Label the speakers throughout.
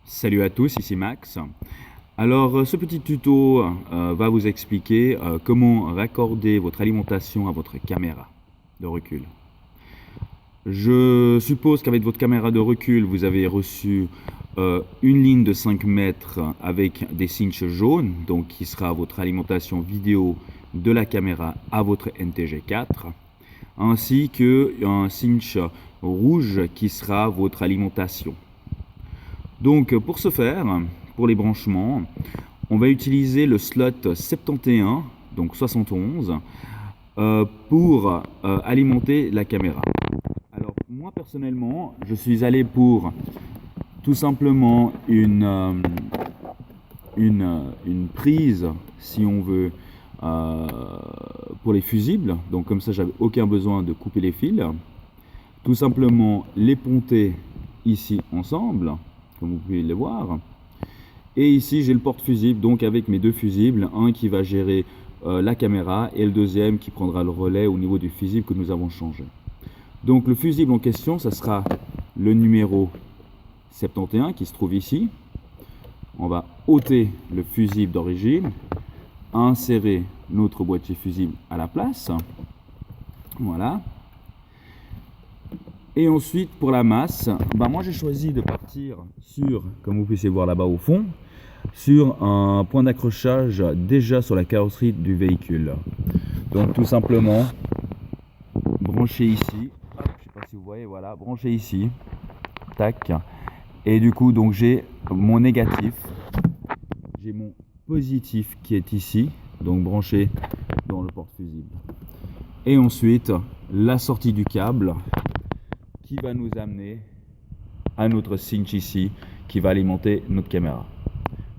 Speaker 1: Salut à tous, ici Max. Alors, ce petit tuto va vous expliquer comment raccorder votre alimentation à votre caméra de recul. Je suppose qu'avec votre caméra de recul, vous avez reçu une ligne de 5 mètres avec des cinches jaunes, donc qui sera votre alimentation vidéo de la caméra à votre NTG4, ainsi qu'un cinch rouge qui sera votre alimentation. Donc pour ce faire, pour les branchements, on va utiliser le slot 71, donc 71, pour alimenter la caméra. Alors moi personnellement, je suis allé pour tout simplement une prise, si on veut, pour les fusibles. Donc comme ça, j'avais aucun besoin de couper les fils. Tout simplement les ponter ici ensemble, comme vous pouvez le voir. Et ici j'ai le porte-fusible, donc avec mes deux fusibles, un qui va gérer la caméra et le deuxième qui prendra le relais au niveau du fusible que nous avons changé. Donc le fusible en question, ça sera le numéro 71 qui se trouve ici. On va ôter le fusible d'origine, insérer notre boîtier fusible à la place. Voilà. Et ensuite, pour la masse, moi j'ai choisi de partir sur, comme vous pouvez voir là-bas au fond, sur un point d'accrochage déjà sur la carrosserie du véhicule. Donc tout simplement, brancher ici, je ne sais pas si vous voyez, voilà, brancher ici, tac. Et du coup, donc j'ai mon négatif, j'ai mon positif qui est ici, donc branché dans le porte-fusible. Et ensuite, la sortie du câble qui va nous amener à notre cinch ici qui va alimenter notre caméra.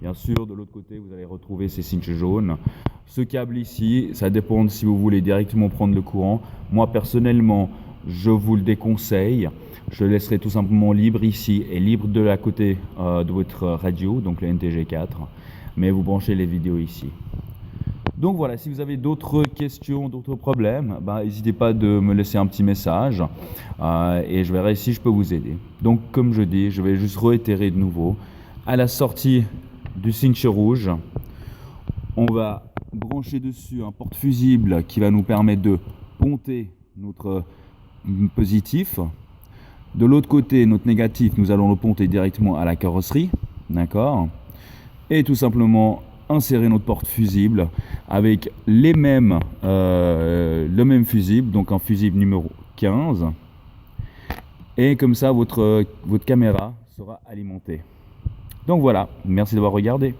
Speaker 1: Bien sûr, de l'autre côté, vous allez retrouver ces cinches jaunes. Ce câble ici, ça dépend si vous voulez directement prendre le courant. Moi, personnellement, je vous le déconseille. Je le laisserai tout simplement libre ici et libre de la côté de votre radio, donc le NTG4. Mais vous branchez les vidéos ici. Donc voilà, si vous avez d'autres questions, d'autres problèmes, n'hésitez pas de me laisser un petit message et je verrai si je peux vous aider. Donc comme je dis, je vais juste réitérer de nouveau. À la sortie du cinch rouge, on va brancher dessus un porte-fusible qui va nous permettre de ponter notre positif. De l'autre côté, notre négatif, nous allons le ponter directement à la carrosserie. D'accord ? Et tout simplement insérer notre porte-fusible avec le même fusible, donc un fusible numéro 15. Et comme ça, votre caméra sera alimentée. Donc voilà, merci d'avoir regardé.